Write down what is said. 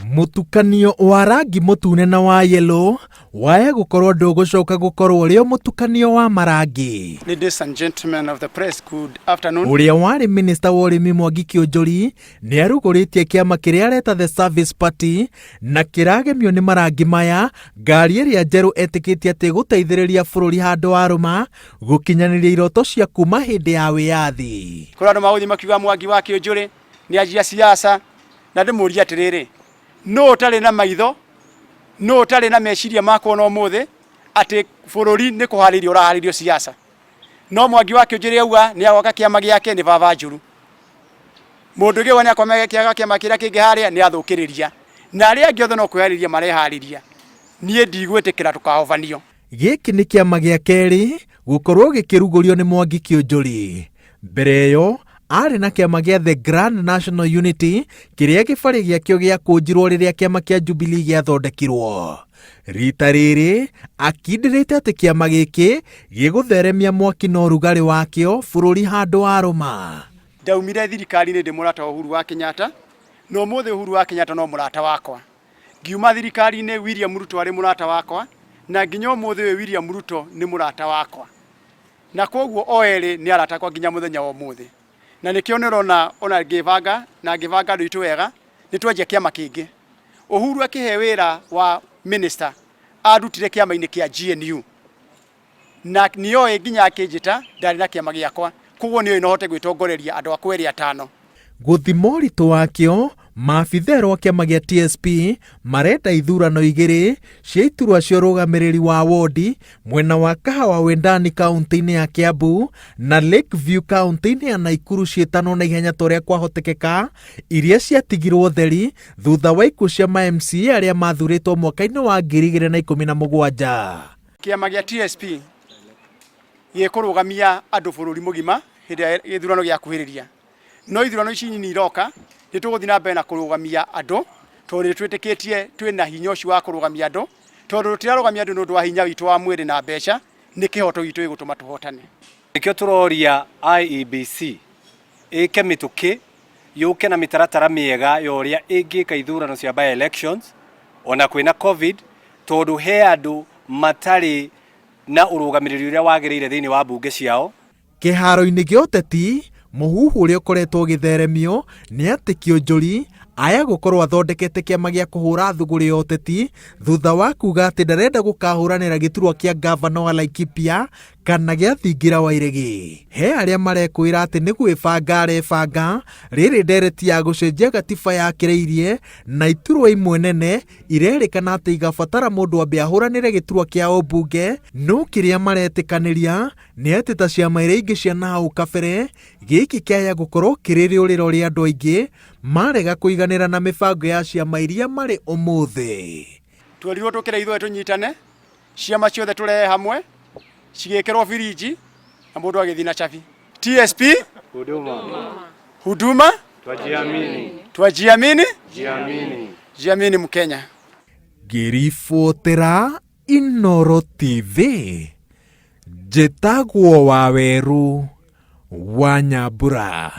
Mutukanio wa rangi mutune na wa yellow waya gukorwo ndugucoka gukorwo rio mutukanio wa marangi. Ladies and gentlemen of the press, good afternoon. Uria wari minister wa urimi Mwangi KIUNJURI ni aruguritie kiama kiria areta the Service Party na kiragemio ni marangi maya ngari iria njeru etikitie ati guteithiriria bururi handu waruma gukinyaniria iroto cia kuma hindi ya wiyathi. Kuri andu maguthi makiuga Mwangi wa KIUNJURI ni ajia siasa na ndimuria atiriri no tari na maitho no tari na meciria makwa no muthe ati bururi ni kuharirio uraharirio siasa no Mwangi wa KIUNJURI auga ni agoka kiama giake ni baba njuru mundu giwa ni akomege kiaga kiama kiria kingiharia ni athukiriria na aria angi othe no kwihariria marehariria nie ndigwitikira tukahovanio. Giki ni kiama gia keri gukorwo gikirugurio ni Mwangi KIUNJURI. Mbere yo ari na kiama gia the Grand National Unity kiria gibari giakio gia kunjirwo riria kiama kia Jubilee giathondekirwo. Rita riri akindirite ati kiama giki gigutheremia mwaki na urugari wakio bururi handu waruma. Ndaumire thirikari-ini ndi murata wa Uhuru wa Kenyatta no muthe Uhuru wa Kenyatta no murata wakwa. Ngiuma thirikari-ini William Ruto ari murata wakwa na nginya muthe William Ruto ni murata wakwa na koguo oeri ni arata kwa nginya muthenya wa muthe na nikio nirona ona ngivanga ndu wega nitwenje kiama kingi. Uhuru akihe wira wa minister arutire kiama-ini kia GNU na niyo nginya akinjita ndari na kiama giakwa koguo niyo inohote gwitongoreria andu akwa eri atano. Guthimorito wakio maabithero kiama gia TSP marenda ithurano igiri cia iturwa cia urugamiriri wa wodi mwena wa Kahawa Wendani kaunti-ini ya Kiambu na Lakeview kaunti-ini ya Naikuru cietano na ihenya toria kwahotekeka iria ciatigirwo theri thutha wa ikuo cia ma-MCA aria mathuritwo mwaka-ini wa 2017. Kiama gia TSP gikurugamia andu bururi mugima hindi ya ithurano giakuhiriria no ithurano ici nini iroka nituguthi na mbere na kurugamia andu tondu twitikitie twina hinya ucio wa kurugamia andu tondu tutirarugamia andu nundu wa hinya witu wa mwiri na mbeca ni kihoto gitu igutuma tuhotane. Nikio turoria IEBC ike mituki yuke na mitaratara miega yoria ingika ithurano cia by elections ona kwina covid tondu he andu matari na urugamiriri uria wagiriire thiini wa bunge ciao. Kiharo-ini gia uteti muhuhu uria ukoretwo githeremio ni ati KIUNJURI aya gukorwo athondekete kiama gia kuhura thuguri ya uteti thutha wa kuga ati ndarenda gukahuranira giturwa kia governor wa Laikipia kana gia thingira wa iregi. He aria marekwira ati ni gwibanga arebanga riri ndereti ya gucenjia gatiba ya kireirie na iturwa imwe nene irerikana ati igabatara mundu ambe ahuranire giturwa kia ubunge no kiria maretikaniria ni ati ta ciama iria ingi cia nahau kabere giki kiaya gukorwo kiririuriro ria andu aingi marega kuiganira na mibango ya ciama iria mari umuthe. Twerirwo tukire ithuĩ tunyitane ciama ciothe turehe hamwe cigikirwo firiji na mundu agithi na chafi. TSP huduma twajiamini jiamini Mkenya. Ngiribotera Inooro TV njĩtagwo Waweru wa Nyambura.